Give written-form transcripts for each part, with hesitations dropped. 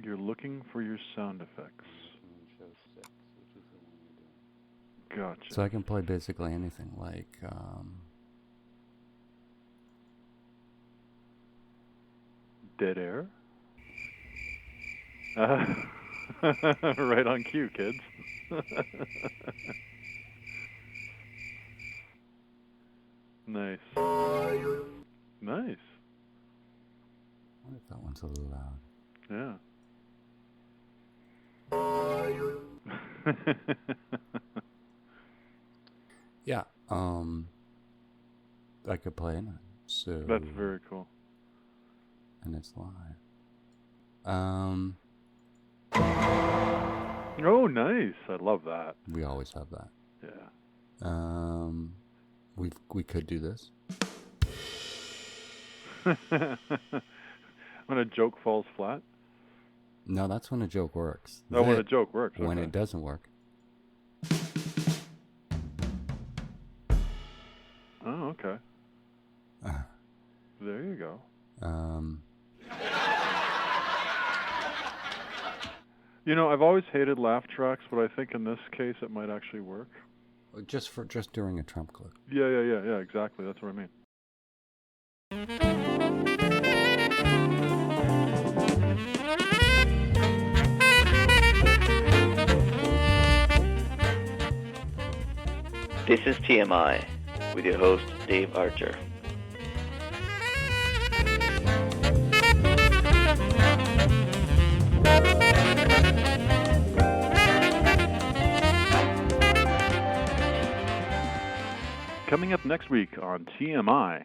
You're looking for your sound effects. Show 6, which is the one we're doing. Gotcha. So I can play basically anything, like, Dead air? Right on cue, kids. Nice. Nice. I wonder if that one's a little loud. Yeah. Yeah. I could play it. So That's very cool. And it's live. Oh, nice. I love that. We always have that. Yeah. We could do this. When a joke falls flat? No, that's when a joke works. Oh, when a joke works. When okay. it doesn't work. Oh, okay. There you go. You know, I've always hated laugh tracks, but I think in this case it might actually work. Just during a Trump clip. Yeah, exactly. That's what I mean. This is TMI with your host, Dave Archer. Coming up next week on TMI.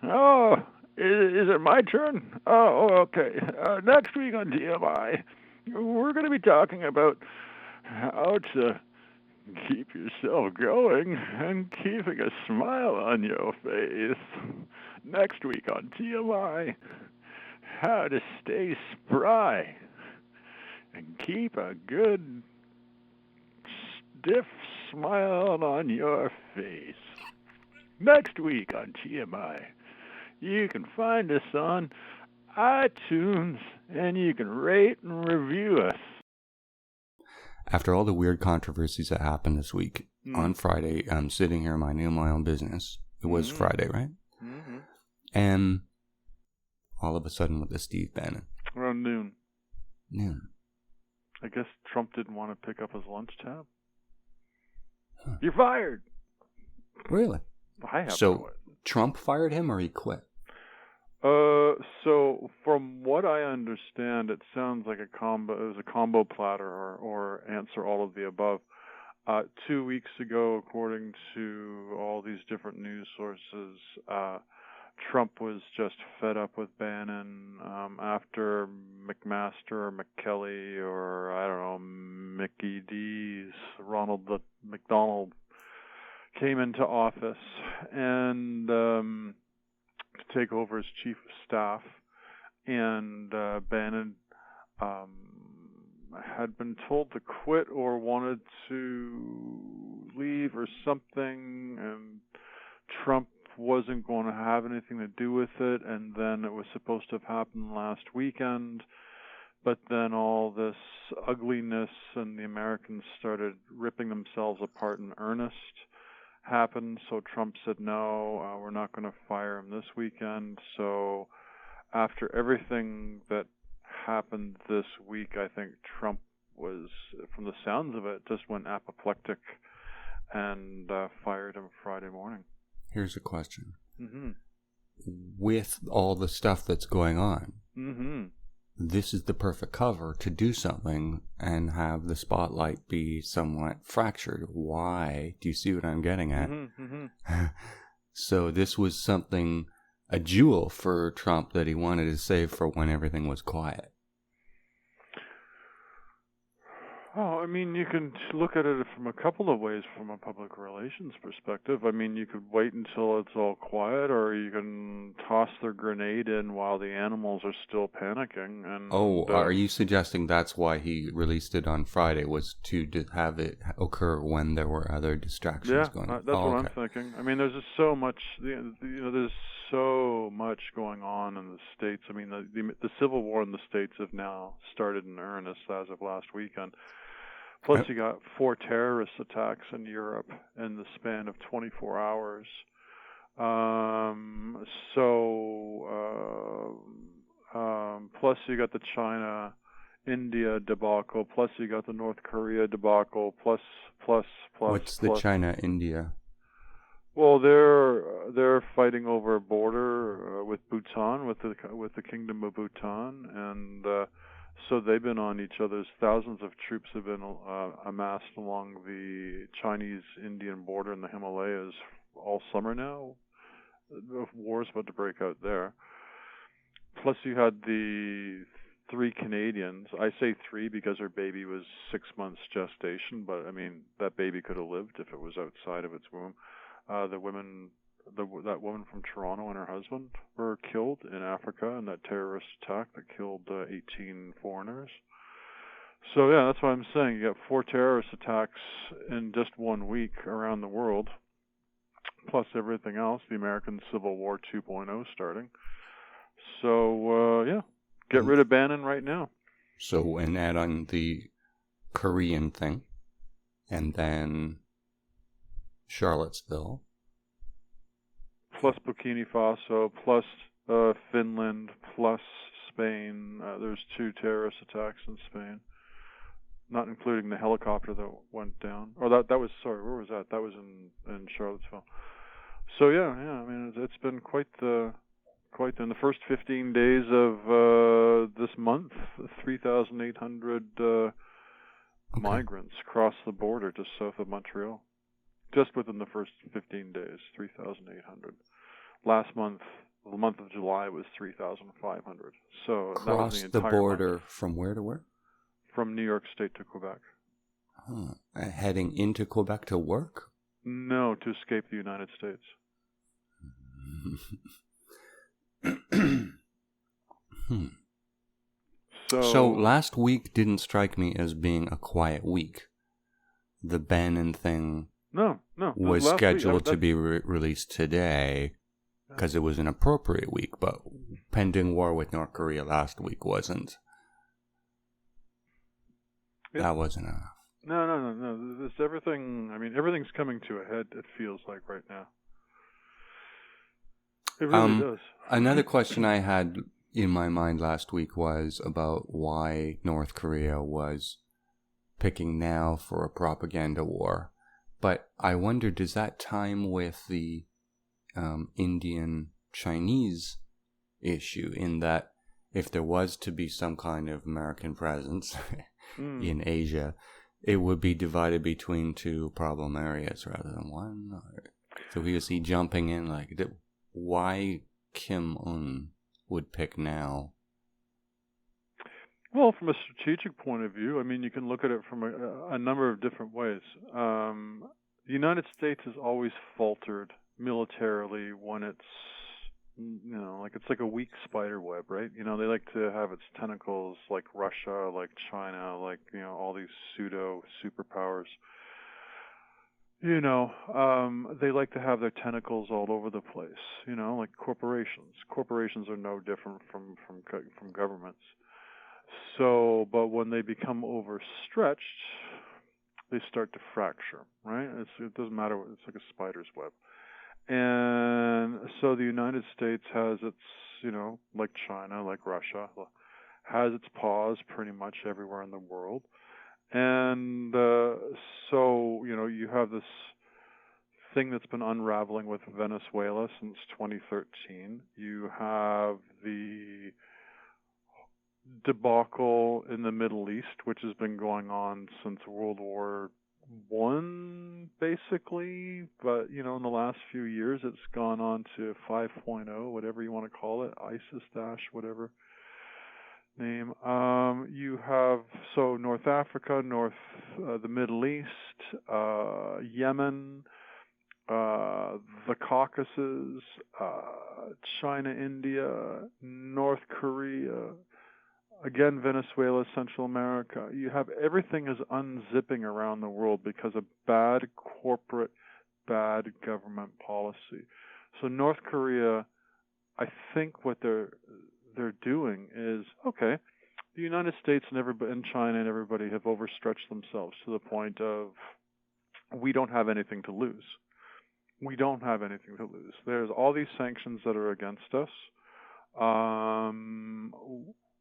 Oh, is it my turn? Oh, okay. Next week on TMI, we're going to be talking about how to keep yourself going and keeping a smile on your face. Next week on TMI, how to stay spry and keep a good stiff smile on your face. Next week on TMI, you can find us on iTunes and you can rate and review us. After all the weird controversies that happened this week, on Friday, I'm sitting here minding my own business. It was Friday, right? Mm-hmm. And all of a sudden with the Steve Bannon. Around noon. Noon. I guess Trump didn't want to pick up his lunch tab. Huh. You're fired. Really? I have so no idea. Trump fired him or he quit? So from what I understand, it sounds like a combo. It was a combo platter or answer all of the above. 2 weeks ago, according to all these different news sources, Trump was just fed up with Bannon after McMaster or McKelly or, I don't know, Mickey D's, Ronald McDonald came into office and to take over as chief of staff. And Bannon had been told to quit or wanted to leave or something, and Trump wasn't going to have anything to do with it, and then it was supposed to have happened last weekend, but then all this ugliness and the Americans started ripping themselves apart in earnest happened, so Trump said, no, we're not going to fire him this weekend. So after everything that happened this week, I think Trump was, from the sounds of it, just went apoplectic and fired him Friday morning. Here's a question. Mm-hmm. With all the stuff that's going on, mm-hmm. this is the perfect cover to do something and have the spotlight be somewhat fractured. Why? Do you see what I'm getting at? Mm-hmm. Mm-hmm. So this was something, a jewel for Trump that he wanted to save for when everything was quiet. Oh, I mean, you can look at it from a couple of ways from a public relations perspective. I mean, you could wait until it's all quiet, or you can toss the grenade in while the animals are still panicking. And are you suggesting that's why he released it on Friday, was to have it occur when there were other distractions going on? That's what I'm thinking. I mean, there's just so much, there's so much going on in the States. I mean, the civil war in the States have now started in earnest as of last weekend. Plus, you got 4 terrorist attacks in Europe in the span of 24 hours. Plus you got the China-India debacle. Plus you got the North Korea debacle. Plus. What's the China-India? Well, they're fighting over a border with Bhutan, with the Kingdom of Bhutan, and so they've been on each other's. Thousands of troops have been amassed along the Chinese-Indian border in the Himalayas all summer now. The war's about to break out there. Plus, you had the 3 Canadians. I say 3 because her baby was 6 months gestation, but I mean that baby could have lived if it was outside of its womb. That woman from Toronto and her husband were killed in Africa in that terrorist attack that killed 18 foreigners. So yeah, that's what I'm saying. You got 4 terrorist attacks in just 1 week around the world, plus everything else. The American Civil War 2.0 starting. So yeah, get rid of Bannon right now. So and add on the Korean thing, and then Charlottesville, plus Burkina Faso, plus Finland, plus Spain. There's 2 terrorist attacks in Spain, not including the helicopter that went down. Or that was, sorry, where was that? That was in Charlottesville. So yeah. I mean, it's been quite in the first 15 days of this month, 3,800 migrants crossed the border just south of Montreal. Just within the first 15 days, 3,800. Last month, the month of July, was 3,500. So that was the entire border month. From where to where? From New York State to Quebec. Huh. Heading into Quebec to work? No, to escape the United States. So last week didn't strike me as being a quiet week. The Bannon thing was scheduled to be released today because it was an appropriate week, but pending war with North Korea last week wasn't. Yeah. That wasn't enough. No. This everything. I mean, everything's coming to a head. It feels like right now. It really does. Another question I had in my mind last week was about why North Korea was picking now for a propaganda war. But I wonder, does that time with the Indian-Chinese issue, in that if there was to be some kind of American presence in Asia, it would be divided between 2 problem areas rather than one? So we would see jumping in, like, why Kim Un would pick now? Well, from a strategic point of view, I mean, you can look at it from a number of different ways. The United States has always faltered militarily when it's, it's like a weak spider web, right? They like to have its tentacles like Russia, like China, like, all these pseudo superpowers. They like to have their tentacles all over the place, like corporations. Corporations are no different from governments. So, but when they become overstretched, they start to fracture, right? It doesn't matter. It's like a spider's web. And so the United States has its, like China, like Russia, has its paws pretty much everywhere in the world. And so, you have this thing that's been unraveling with Venezuela since 2013. You have the debacle in the Middle East, which has been going on since World War I, basically. But, in the last few years, it's gone on to 5.0, whatever you want to call it, ISIS, whatever name. You have, so North Africa, the Middle East, Yemen, the Caucasus, China, India, North Korea, again, Venezuela, Central America. You have everything is unzipping around the world because of bad corporate, bad government policy. So North Korea I think what they're doing is, okay, the United States and everybody and China and everybody have overstretched themselves to the point of we don't have anything to lose. We don't have anything to lose. There's all these sanctions that are against us.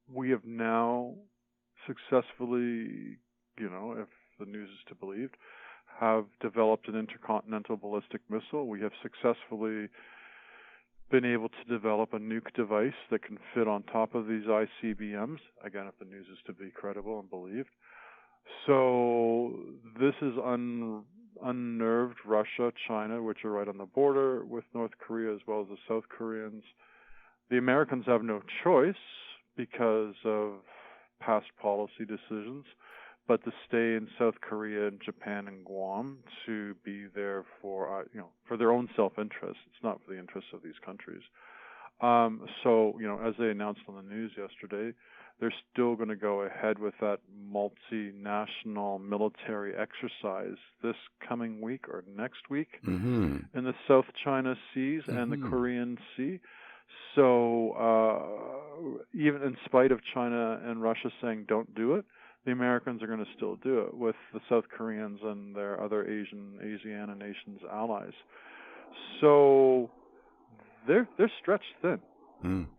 We have now successfully, if the news is to be believed, have developed an intercontinental ballistic missile. We have successfully been able to develop a nuke device that can fit on top of these ICBMs, again, if the news is to be credible and believed. So this has unnerved Russia, China, which are right on the border with North Korea, as well as the South Koreans. The Americans have no choice because of past policy decisions, but to stay in South Korea and Japan and Guam to be there for their own self-interest. It's not for the interests of these countries. So as they announced on the news yesterday, they're still going to go ahead with that multinational military exercise this coming week or next week in the South China Seas and the Korean Sea. So even in spite of China and Russia saying don't do it, the Americans are going to still do it with the South Koreans and their other Asiana nations allies. So they're stretched thin.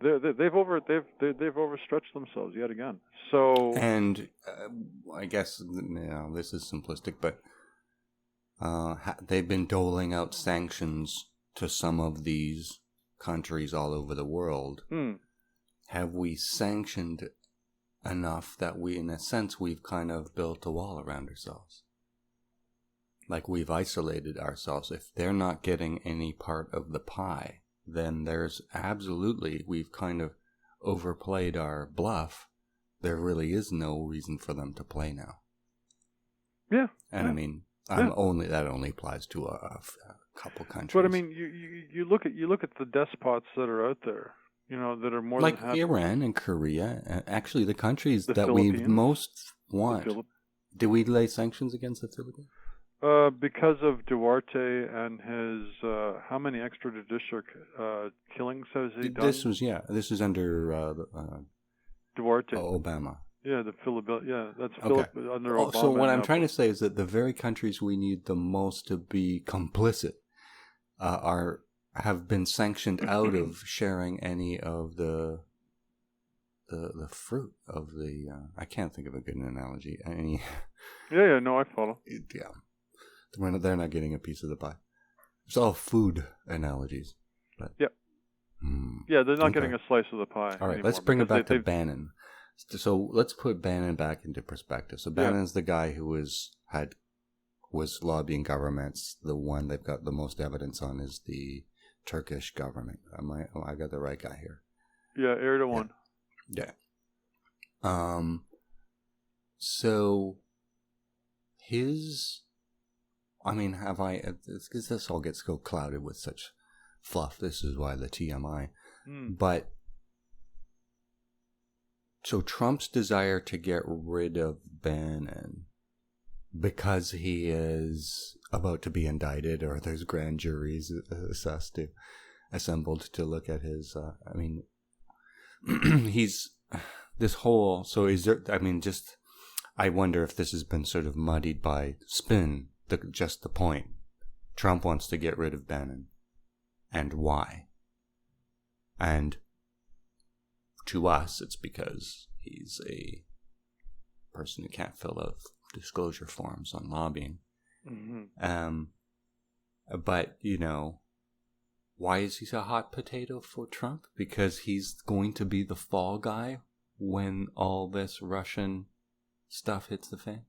They've overstretched themselves yet again. So and I guess this is simplistic, but they've been doling out sanctions to some of these countries all over the world. Have we sanctioned enough that we, in a sense, we've kind of built a wall around ourselves? Like we've isolated ourselves. If they're not getting any part of the pie, then there's absolutely, we've kind of overplayed our bluff. There really is no reason for them to play now. Yeah. And I mean, that only applies to a couple countries. But I mean, you look at the despots that are out there, that are more like than happy. Iran and Korea, actually the countries that we Philippines, most want. Did we lay sanctions against the Philippines? Because of Duarte and his, how many extrajudicial killings has he done? This was under Duarte. Obama. Yeah, that's Okay. under Obama. So what I'm trying to say is that the very countries we need the most to be complicit have been sanctioned out of sharing any of the fruit of the. I can't think of a good analogy. No, I follow. Yeah. They're not getting a piece of the pie. It's all food analogies. But, Yeah, they're not getting a slice of the pie. All right, anymore let's bring it back to they've... Bannon. So let's put Bannon back into perspective. So Bannon's the guy who was lobbying governments. The one they've got the most evidence on is the Turkish government. I got the right guy here. Yeah, Erdogan. Yeah. So because this all gets so clouded with such fluff. This is why the TMI. But so Trump's desire to get rid of Bannon because he is about to be indicted, or there's grand juries assembled to look at his. He's this whole. So is there? I wonder if this has been sort of muddied by spin. Just the point. Trump wants to get rid of Bannon, and why? And to us, it's because he's a person who can't fill out disclosure forms on lobbying. But, why is he a hot potato for Trump? Because he's going to be the fall guy when all this Russian stuff hits the fan?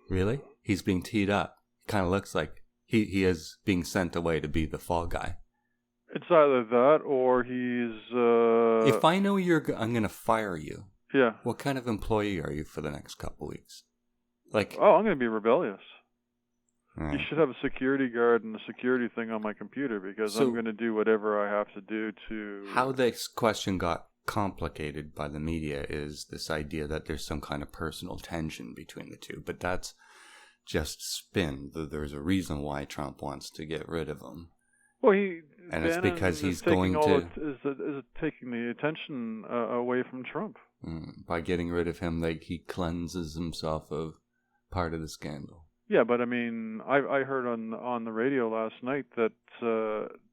Really? He's being teed up. Kind of looks like he is being sent away to be the fall guy. It's either that or he's... If I know I'm going to fire you, yeah. What kind of employee are you for the next couple weeks? I'm going to be rebellious. You should have a security guard and a security thing on my computer because I'm going to do whatever I have to do to... How this question got complicated by the media is this idea that there's some kind of personal tension between the two, but that's just spin. There's a reason why Trump wants to get rid of him. Well, And it's because he's taking going to... is taking the attention away from Trump. By getting rid of him, he cleanses himself of part of the scandal. Yeah, but I mean, I heard on the radio last night that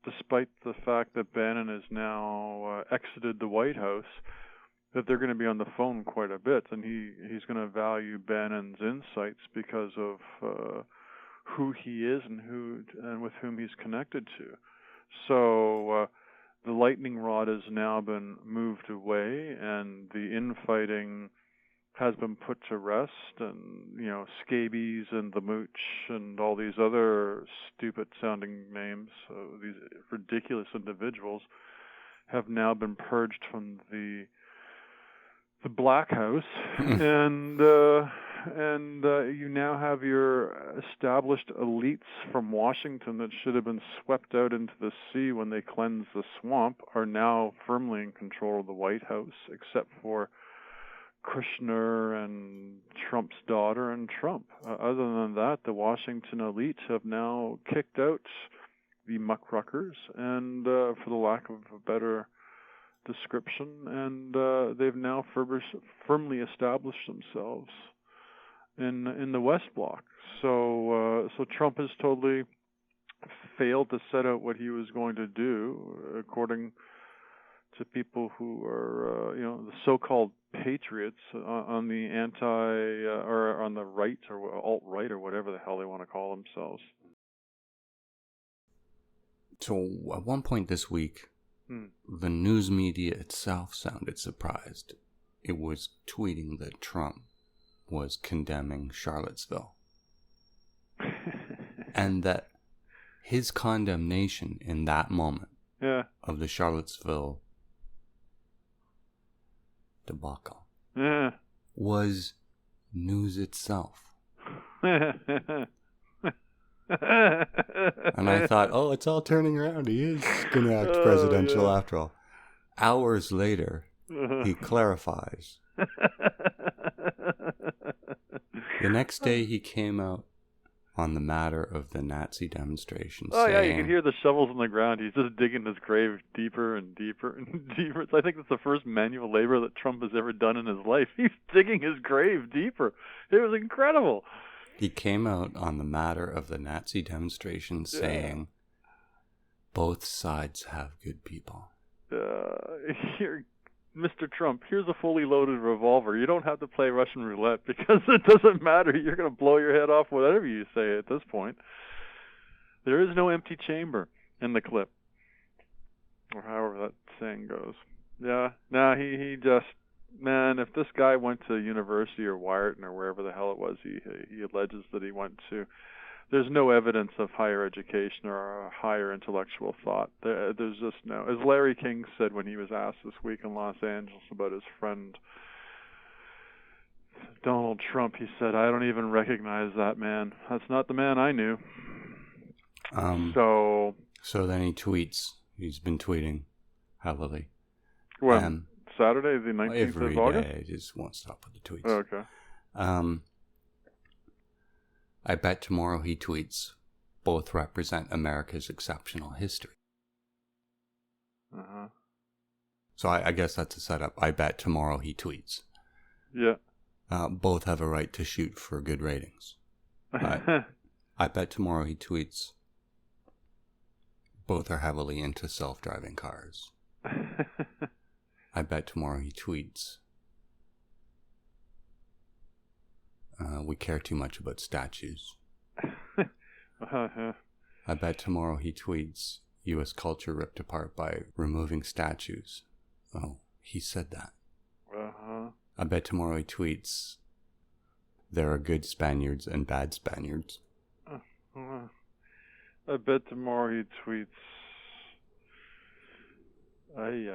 despite the fact that Bannon has now exited the White House, that they're going to be on the phone quite a bit, and he's going to value Bannon's insights because of who he is and with whom he's connected to. So the lightning rod has now been moved away, and the infighting has been put to rest, and scabies and the mooch and all these other stupid sounding names, these ridiculous individuals, have now been purged from the Black House, and you now have your established elites from Washington that should have been swept out into the sea when they cleansed the swamp are now firmly in control of the White House, except for Kushner and Trump's daughter and Trump. Other than that, the Washington elites have now kicked out the muckruckers, and for the lack of a better description, and they've now firmly established themselves in the West Bloc. So Trump has totally failed to set out what he was going to do, according to people who are the so-called patriots on the or on the right or alt-right or whatever the hell they want to call themselves. So at one point this week, the news media itself sounded surprised. It was tweeting that Trump was condemning Charlottesville. And that his condemnation in that moment of the Charlottesville debacle was news itself. And I thought, it's all turning around. He is going to act presidential after all. Hours later, he clarifies. The next day, he came out on the matter of the Nazi demonstration. You can hear the shovels in the ground. He's just digging his grave deeper and deeper and deeper. I think it's the first manual labor that Trump has ever done in his life. He's digging his grave deeper. It was incredible. He came out on the matter of the Nazi demonstration saying, both sides have good people. Mr. Trump, here's a fully loaded revolver. You don't have to play Russian roulette because it doesn't matter. You're going to blow your head off whatever you say at this point. There is no empty chamber in the clip, or however that saying goes. He just, man, if this guy went to university or Wharton or wherever the hell it was he alleges that he went to, there's no evidence of higher education or higher intellectual thought. There's just no. As Larry King said when he was asked this week in Los Angeles about his friend Donald Trump, he said, "I don't even recognize that man. That's not the man I knew." So then he tweets. He's been tweeting heavily. When? Saturday, the 19th of August? Every day. I just won't stop with the tweets. Oh, okay. I bet tomorrow he tweets, both represent America's exceptional history. So I guess that's a setup. I bet tomorrow he tweets. Yeah. Both have a right to shoot for good ratings. I bet tomorrow he tweets, both are heavily into self-driving cars. I bet tomorrow he tweets, we care too much about statues. I bet tomorrow he tweets, U.S. culture ripped apart by removing statues. Oh, he said that. I bet tomorrow he tweets, there are good Spaniards and bad Spaniards. I bet tomorrow he tweets, ay.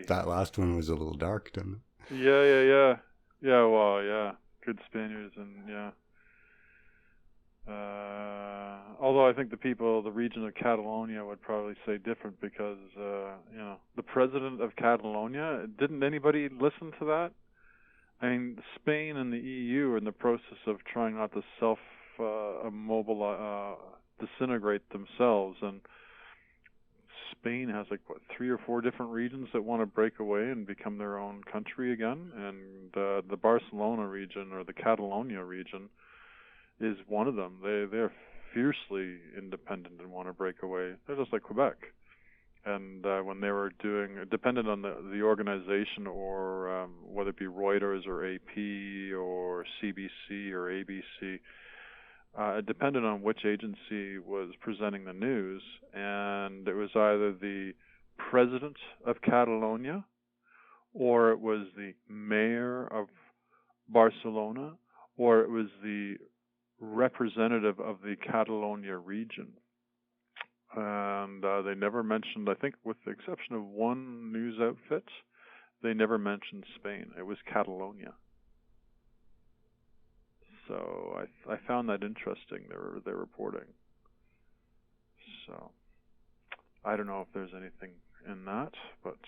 That last one was a little dark, didn't it? Yeah. Yeah, well, yeah. Good Spaniards and, yeah. Although I think the region of Catalonia would probably say different because, the president of Catalonia, didn't anybody listen to that? I mean, Spain and the EU are in the process of trying not to disintegrate themselves. And Spain has like, what, 3 or 4 different regions that want to break away and become their own country again. And the Barcelona region, or the Catalonia region, is one of them. They're fiercely independent and want to break away. They're just like Quebec. And when they were doing, dependent on the organization, or whether it be Reuters or AP or CBC or ABC, it depended on which agency was presenting the news, and it was either the president of Catalonia, or it was the mayor of Barcelona, or it was the representative of the Catalonia region. And they never mentioned, I think with the exception of one news outfit, they never mentioned Spain. It was Catalonia. So I found that interesting, their reporting. So I don't know if there's anything in that, but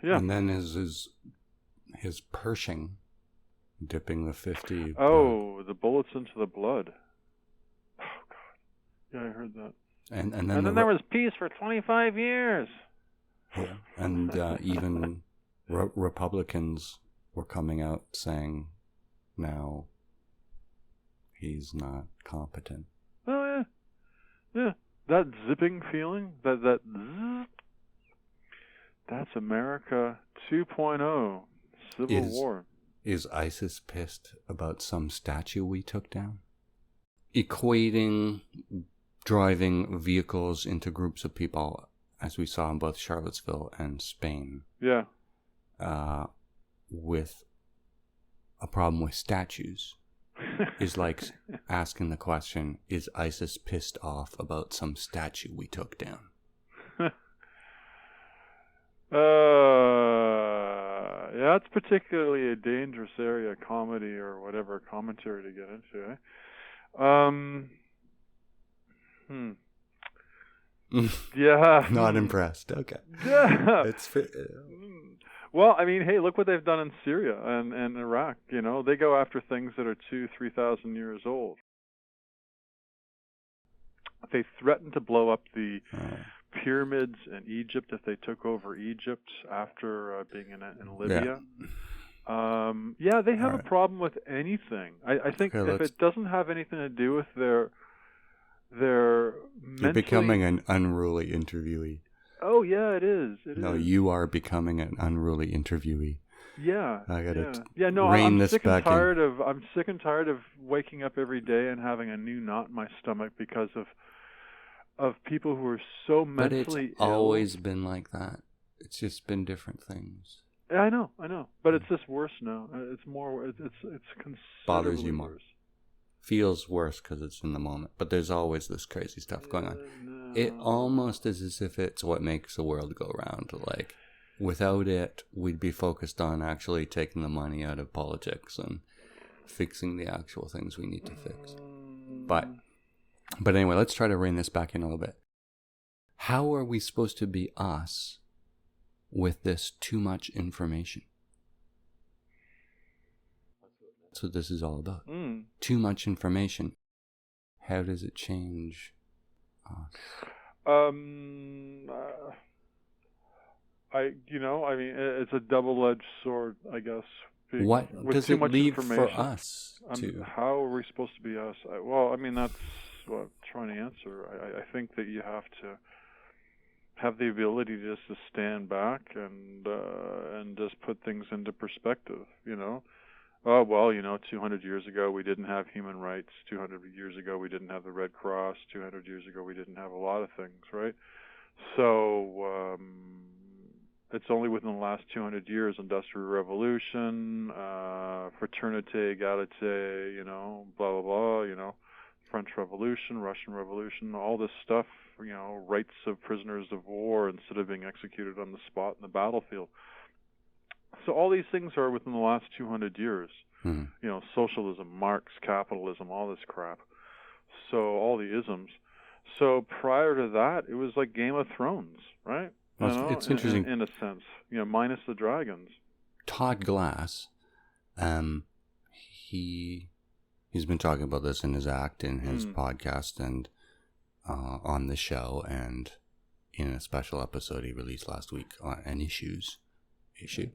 yeah. And then his Pershing dipping the 50. Oh, the bullets into the blood. Oh God. Yeah, I heard that. And then there was peace for 25 years. Yeah, and even Republicans were coming out saying now he's not competent. Oh yeah, yeah. That zipping feeling, that zzz, that's America 2.0, Civil War. Is ISIS pissed about some statue we took down? Equating driving vehicles into groups of people, as we saw in both Charlottesville and Spain. Yeah. With a problem with statues is like asking the question, is ISIS pissed off about some statue we took down? Yeah, it's particularly a dangerous area, comedy or whatever commentary to get into, eh? Yeah. Not impressed. Okay. Yeah. It's well, I mean, hey, look what they've done in Syria and Iraq. You know, they go after things that are 2,000-3,000 years old. They threatened to blow up the pyramids in Egypt if they took over Egypt after being in Libya. Yeah, they have a problem with anything. I think if it doesn't have anything to do with their You're becoming an unruly interviewee. Oh yeah, it is. No, you are becoming an unruly interviewee. Yeah. I gotta I'm this sick and back tired of I'm sick and tired of waking up every day and having a new knot in my stomach because of people who are so mentally ill. But it's always been like that. It's just been different things. Yeah, I know. But it's just worse now. It's more. It's considerably bothers you more. Worse. Feels worse because it's in the moment. But there's always this crazy stuff going on. No. It almost is as if it's what makes the world go round. Like, without it, we'd be focused on actually taking the money out of politics and fixing the actual things we need to fix. But anyway, let's try to rein this back in a little bit. How are we supposed to be us with this too much information? That's what this is all about. Too much information. How does it change us? It's a double-edged sword, I guess. What does it leave for us to? How are we supposed to be us? That's what I'm trying to answer. I think that you have to have the ability just to stand back and just put things into perspective, you know. 200 years ago we didn't have human rights. 200 years ago we didn't have the Red Cross. 200 years ago we didn't have a lot of things, right? So it's only within the last 200 years, Industrial Revolution, fraternité, égalité, blah, blah, blah, French Revolution, Russian Revolution, all this stuff, rights of prisoners of war instead of being executed on the spot in the battlefield. So all these things are within the last 200 years. Socialism, Marx, capitalism, all this crap. So all the isms. So prior to that, it was like Game of Thrones, right? It's interesting. In a sense, minus the dragons. Todd Glass, his He's been talking about this in his act, in his podcast, and on the show, and in a special episode he released last week on an issue. It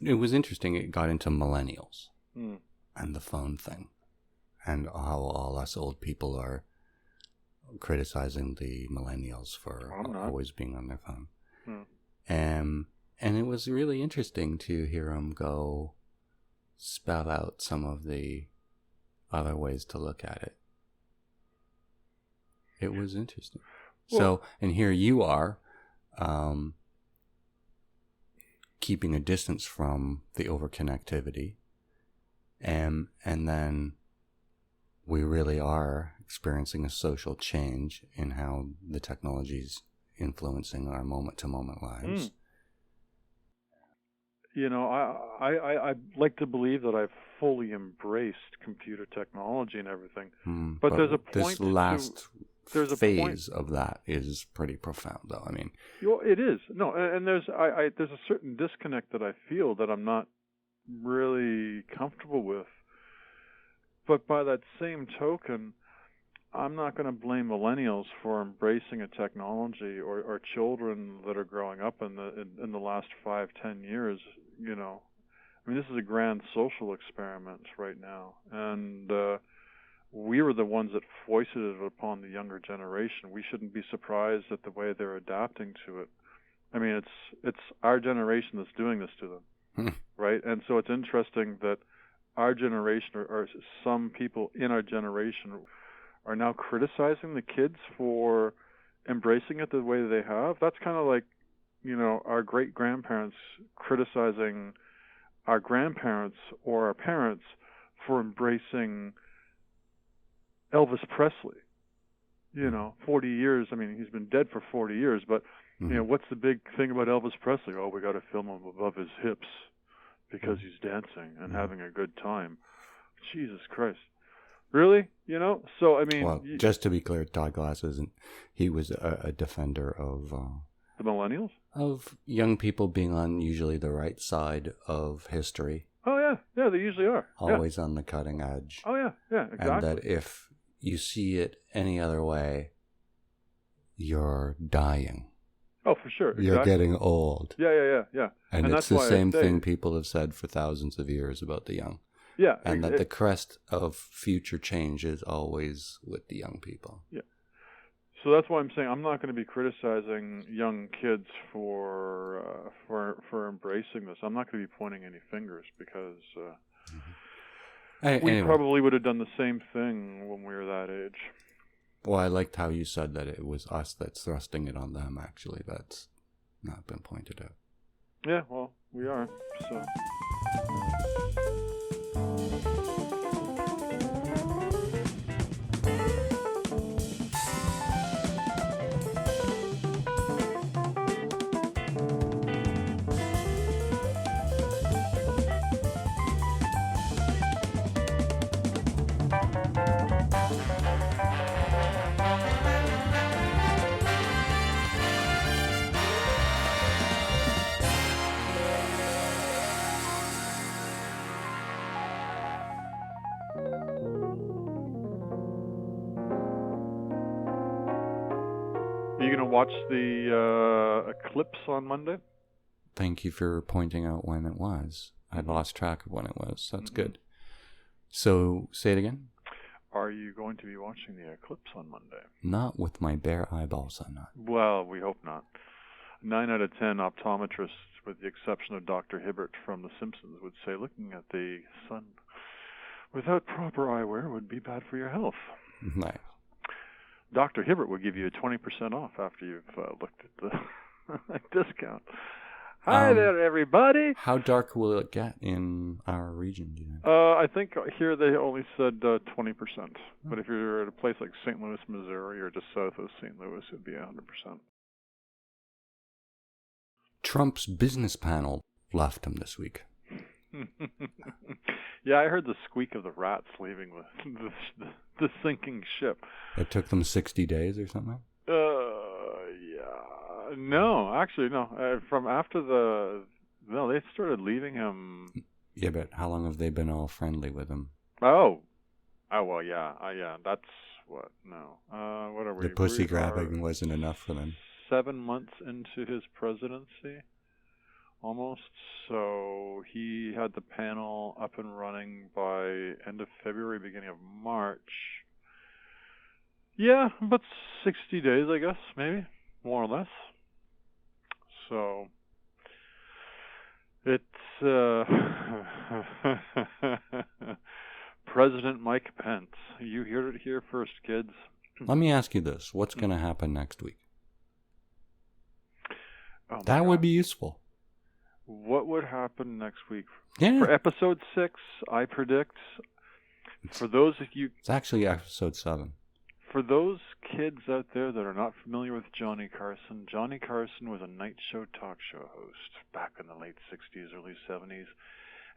was interesting. It got into millennials and the phone thing, and how all us old people are criticizing the millennials for always being on their phone. And it was really interesting to hear him go spell out some of the other ways to look at it. It was interesting. Well, and here you are, keeping a distance from the overconnectivity, and then we really are experiencing a social change in how the technology is influencing our moment-to-moment lives. You know, I like to believe that I've fully embraced computer technology and everything, but there's a point. This phase of that is pretty profound, though. I mean, it is. No, and there's a certain disconnect that I feel that I'm not really comfortable with. But by that same token, I'm not going to blame millennials for embracing a technology, or children that are growing up in the last 5-10 years. You know, I mean, this is a grand social experiment right now, and we were the ones that foisted it upon the younger generation. We shouldn't be surprised at the way they're adapting to it. I mean, it's our generation that's doing this to them, right? And so it's interesting that our generation, or some people in our generation, are now criticizing the kids for embracing it the way they have. That's kind of like, you know, our great-grandparents criticizing our grandparents or our parents for embracing Elvis Presley. You know, 40 years, I mean, he's been dead for 40 years, but, you know, what's the big thing about Elvis Presley? Oh, we got to film him above his hips because he's dancing and having a good time. Jesus Christ. Really? You know? So, I mean... Well, just to be clear, Todd Glass he was a defender of... the millennials? Of young people being on usually the right side of history. Oh, yeah. Yeah, they usually are. Always on the cutting edge. Oh, yeah. Yeah, exactly. And that if you see it any other way, you're dying. Oh, for sure. Exactly. You're getting old. Yeah. And it's the same thing people have said for thousands of years about the young. Yeah. And that the crest of future change is always with the young people. Yeah. So that's why I'm saying I'm not going to be criticizing young kids for embracing this. I'm not going to be pointing any fingers, because we probably would have done the same thing when we were that age. Well, I liked how you said that it was us that's thrusting it on them, actually. That's not been pointed out. Yeah, well, we are, so... Are you going to watch the eclipse on Monday? Thank you for pointing out when it was. I'd lost track of when it was. That's good. So, say it again. Are you going to be watching the eclipse on Monday? Not with my bare eyeballs, I'm not. Well, we hope not. 9 out of 10 optometrists, with the exception of Dr. Hibbert from The Simpsons, would say looking at the sun without proper eyewear would be bad for your health. Nice. Dr. Hibbert will give you a 20% off after you've looked at the discount. Hi there, everybody. How dark will it get in our region, do you know? I think here they only said 20%. But if you're at a place like St. Louis, Missouri, or just south of St. Louis, it'd be 100%. Trump's business panel left him this week. Yeah, I heard the squeak of the rats leaving the sinking ship. It took them 60 days or something? Yeah. No, actually, no. From after they started leaving him Yeah, but how long have they been all friendly with him? Oh, well, yeah, that's what? No, what are we? The pussy We grabbing are wasn't enough for them. 7 months into his presidency, almost. So he had the panel up and running by end of February, beginning of March. Yeah, about 60 days, I guess, maybe, more or less. So it's President Mike Pence. You heard it here first, kids. Let me ask you this. What's going to happen next week? Oh that God. would be useful. What would happen next week? Yeah. For episode 6, I predict, for those of you... It's actually episode 7. For those kids out there that are not familiar with Johnny Carson was a night show talk show host back in the late 60s, early 70s.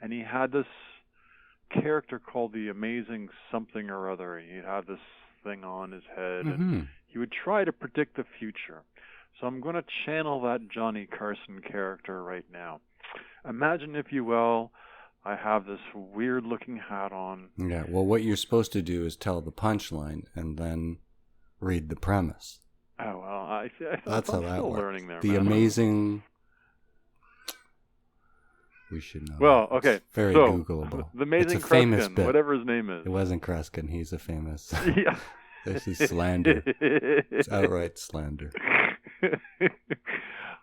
And he had this character called the Amazing Something or Other. He had this thing on his head, and he would try to predict the future. So I'm going to channel that Johnny Carson character right now. Imagine, if you will, I have this weird-looking hat on. Yeah, well, what you're supposed to do is tell the punchline and then read the premise. Oh, well, That's how that works. Learning there, the man. Amazing... We should know. Well, okay. It's very so, Googleable. The Amazing it's a famous Kreskin, bit. whatever his name is. It wasn't Kreskin. He's a famous... Yeah. This is slander. It's outright slander.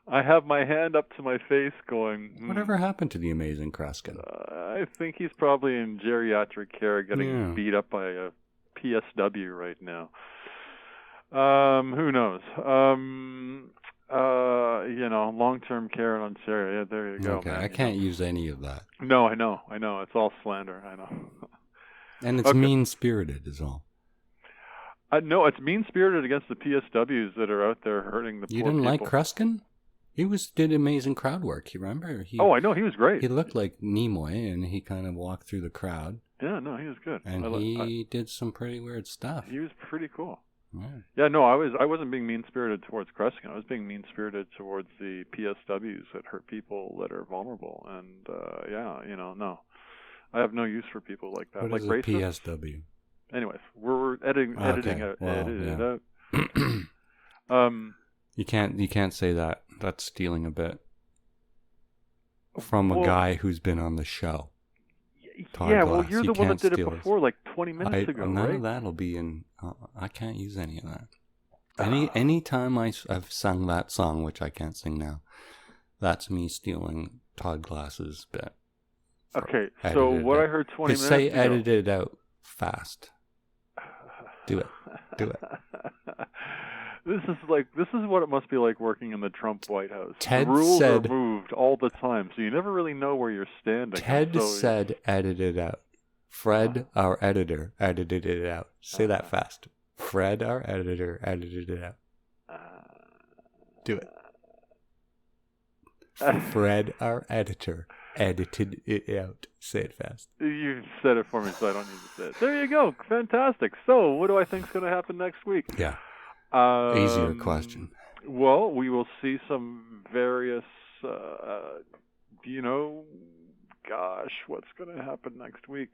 I have my hand up to my face going... Whatever happened to the Amazing Kreskin? I think he's probably in geriatric care getting beat up by a PSW right now. Who knows? Long-term care in Ontario. Yeah, there you go. Okay, man, I can't use any of that. No, I know. It's all slander. I know. And it's mean-spirited is all. No, it's mean-spirited against the PSWs that are out there hurting the poor people. You didn't like Kreskin? He did amazing crowd work. You remember? I know. He was great. He looked like Nimoy, and he kind of walked through the crowd. Yeah, no, he was good. And he did some pretty weird stuff. He was pretty cool. Yeah, no, I wasn't being mean-spirited towards Kreskin. I was being mean-spirited towards the PSWs that hurt people that are vulnerable. And, no. I have no use for people like that. What like is a racists. PSW? Anyways, we're editing it out. You can't say that. That's stealing a bit from a guy who's been on the show. Todd Glass. Well, you're the one that did it before, like 20 minutes ago, none right? of that'll be in. I can't use any of that. Any time I've sung that song, which I can't sing now, that's me stealing Todd Glass's bit. Okay, so what I heard 20 minutes ago... Say edit it out fast. Do it. This is what it must be like working in the Trump White House. Ted the rules said, are moved all the time, so you never really know where you're standing. Ted said edit it out. Fred, our editor, edited it out. Say that fast. Fred, our editor, edited it out. Do it. Fred, our editor, edited it out. Say it fast. You said it for me, so I don't need to say it. There you go. Fantastic. So, what do I think is going to happen next week? Yeah. Easier question. Well, we will see some various, what's going to happen next week?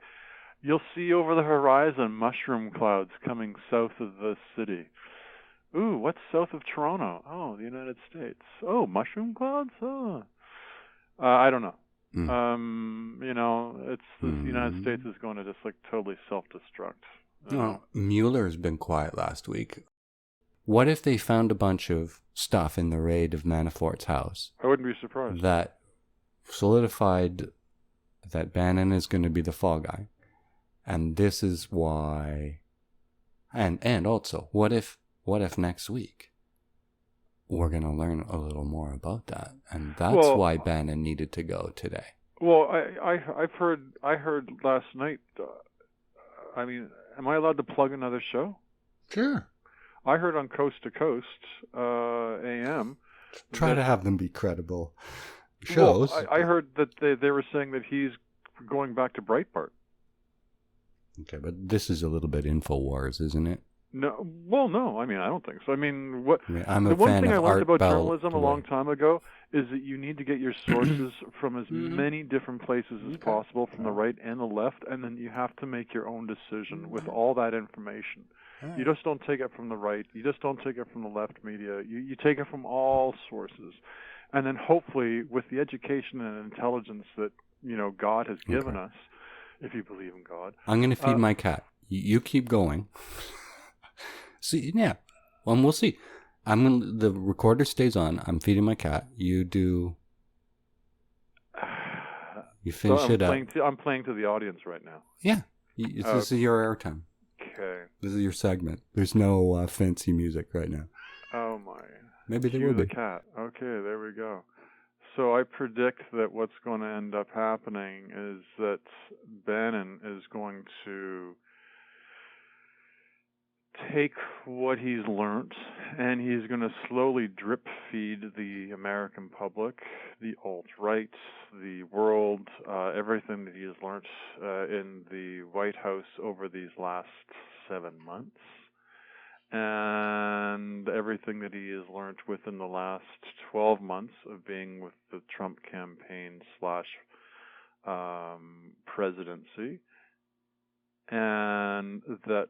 You'll see over the horizon mushroom clouds coming south of the city. Ooh, what's south of Toronto? Oh, the United States. Oh, mushroom clouds? Oh. I don't know. It's the United States is going to just totally self-destruct. Mueller's been quiet last week. What if they found a bunch of stuff in the raid of Manafort's house? I wouldn't be surprised. That solidified that Bannon is going to be the fall guy. And this is why... And also, what if next week we're going to learn a little more about that? And that's why Bannon needed to go today. Well, I heard last night, am I allowed to plug another show? Sure. I heard on Coast to Coast AM. Try to have them be credible shows. Well, I heard that they were saying that he's going back to Breitbart. Okay, but this is a little bit InfoWars, isn't it? No, well, no. I mean, I don't think so. I mean, what I mean, I'm a the one fan thing I of learned Art about Bell. journalism a long time ago is that you need to get your sources from as Mhm. many different places as Okay. possible, from the right and the left, and then you have to make your own decision with all that information. You just don't take it from the right. You just don't take it from the left media. You take it from all sources, and then hopefully, with the education and intelligence that God has given us, if you believe in God. I'm going to feed my cat. You keep going. See, yeah. Well, we'll see. The recorder stays on. I'm feeding my cat. You do. You finish So it up. I'm playing to the audience right now. Yeah. This is your airtime. Okay. This is your segment. There's no fancy music right now. Oh my. Maybe there Cue will the be. cat. Okay, there we go. So I predict that what's going to end up happening is that Bannon is going to take what he's learned and he's going to slowly drip feed the American public, the alt-right, the world, everything that he has learned in the White House over these last 7 months, and everything that he has learned within the last 12 months of being with the Trump campaign / presidency. And that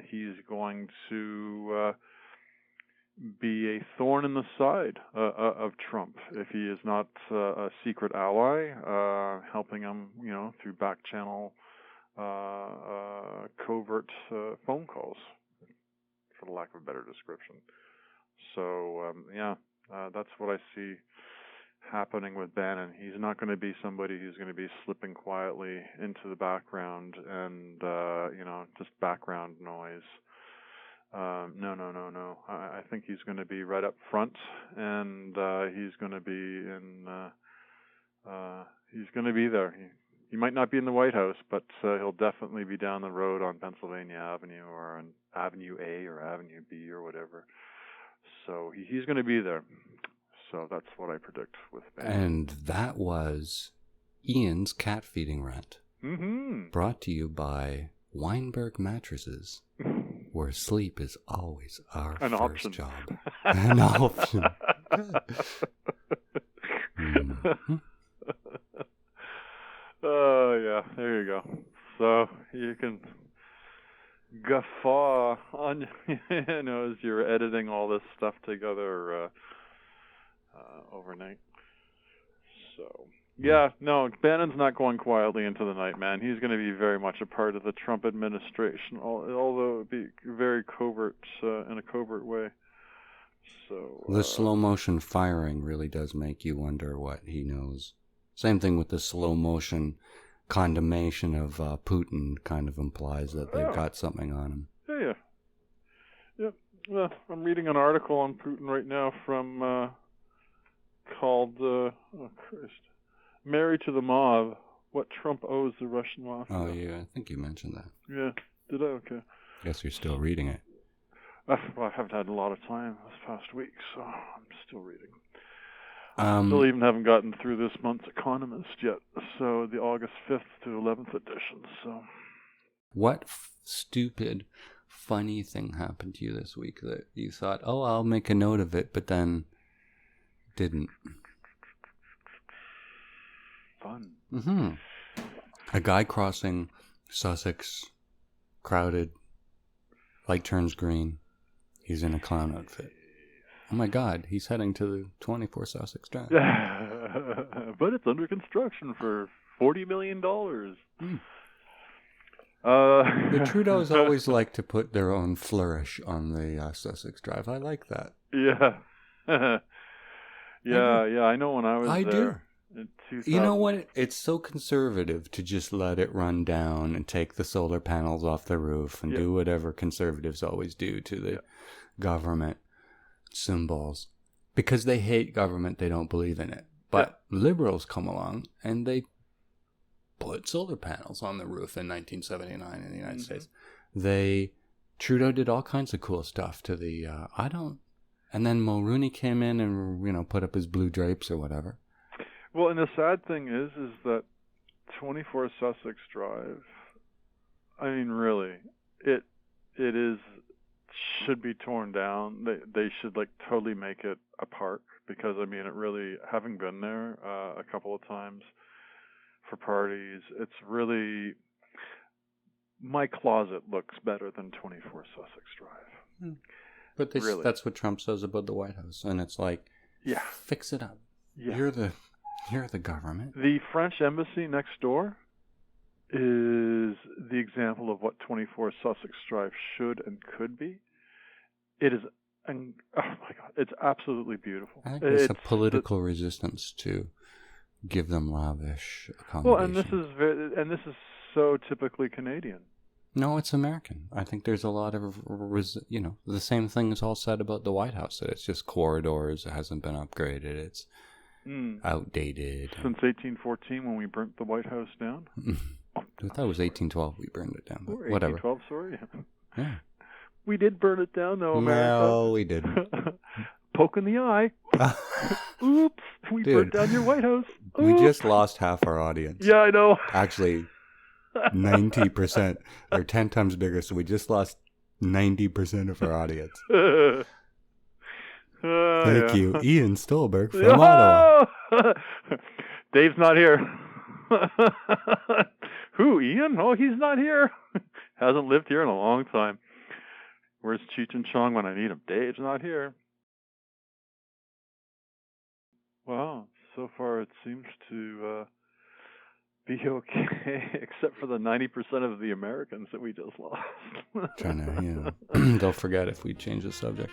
he's going to be a thorn in the side of Trump if he is not a secret ally, helping him, through back channel covert phone calls, for the lack of a better description. So that's what I see happening with Bannon. He's not going to be somebody who's going to be slipping quietly into the background and just background noise. No. I think he's going to be right up front, and he's going to be in. He's going to be there. He might not be in the White House, but he'll definitely be down the road on Pennsylvania Avenue or on Avenue A or Avenue B or whatever. So he's going to be there. So that's what I predict with Bannon. And that was Ian's cat feeding rant. Mm-hmm. Brought to you by Weinberg Mattresses, where sleep is always our An first option. job. An option. Oh, yeah, there you go. So you can guffaw on, as you're editing all this stuff together overnight. So, yeah, no, Bannon's not going quietly into the night, man. He's going to be very much a part of the Trump administration, although it be very covert, in a covert way. So the slow motion firing really does make you wonder what he knows. Same thing with the slow motion condemnation of Putin kind of implies that they've got something on him. Yeah. Well, I'm reading an article on Putin right now from called Married to the Mob, What Trump Owes the Russian Mafia. Oh, yeah, I think you mentioned that. Yeah, did I? Okay. Guess you're still reading it. Well, I haven't had a lot of time this past week, so I'm still reading. Still even haven't gotten through this month's Economist yet, so the August 5th to 11th edition. So, what stupid, funny thing happened to you this week that you thought, oh, I'll make a note of it, but then didn't? Fun. Mm-hmm. A guy crossing Sussex, crowded, light turns green. He's in a clown outfit. Oh my God, he's heading to the 24 Sussex Drive. But it's under construction for $40 million. The Trudeaus always like to put their own flourish on the Sussex Drive. I like that. Yeah. Yeah, I know when I was there. In 2000. You know what? It's so conservative to just let it run down and take the solar panels off the roof and do whatever conservatives always do to the government symbols. Because they hate government, they don't believe in it. But liberals come along and they put solar panels on the roof in 1979 in the United States. Trudeau did all kinds of cool stuff to the, and then Mulrooney came in and, put up his blue drapes or whatever. Well, and the sad thing is that 24 Sussex Drive, I mean, really, it it is should be torn down. They should like totally make it a park, because I mean, it really, having been there a couple of times for parties, it's really, my closet looks better than 24 Sussex Drive. But Really. that's what Trump says about the White House, and it's like, Yeah. fix it up. Yeah. You're the government. The French embassy next door is the example of what 24 Sussex Drive should and could be. It is, and oh my God, it's absolutely beautiful. I think there's a political resistance to give them lavish accommodation. Well, and this is so typically Canadian. No, it's American. I think there's a lot of, the same thing is all said about the White House. That it's just corridors, it hasn't been upgraded, it's outdated. Since 1814, when we burnt the White House down? I thought it was 1812 we burned it down, but Or whatever. 1812, sorry. Yeah. We did burn it down, though, America. No, we didn't. Poke in the eye. Oops, we burnt down your White House. Oops. We just lost half our audience. Yeah, I know. Actually, 90%. They're 10 times bigger, so we just lost 90% of our audience. Thank you, Ian Stolberg from Ottawa. Dave's not here. Who, Ian? Oh, he's not here. Hasn't lived here in a long time. Where's Cheech and Chong when I need him? Dave's not here. Well, so far it seems to be okay, except for the 90% of the Americans that we just lost. Trying to, they'll forget if we change the subject.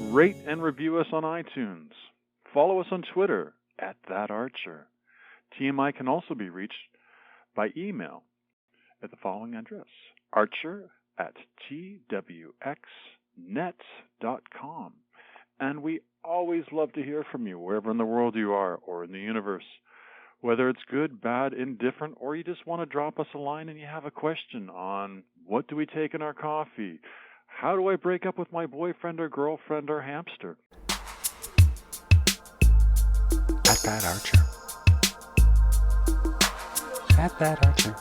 Rate and review us on iTunes. Follow us on Twitter @ThatArcher. TMI can also be reached by email at the following address: archer@twxnet.com. And we always love to hear from you, wherever in the world you are or in the universe. Whether it's good, bad, indifferent, or you just want to drop us a line and you have a question on what do we take in our coffee, how do I break up with my boyfriend or girlfriend or hamster? At That Archer. At That Archer.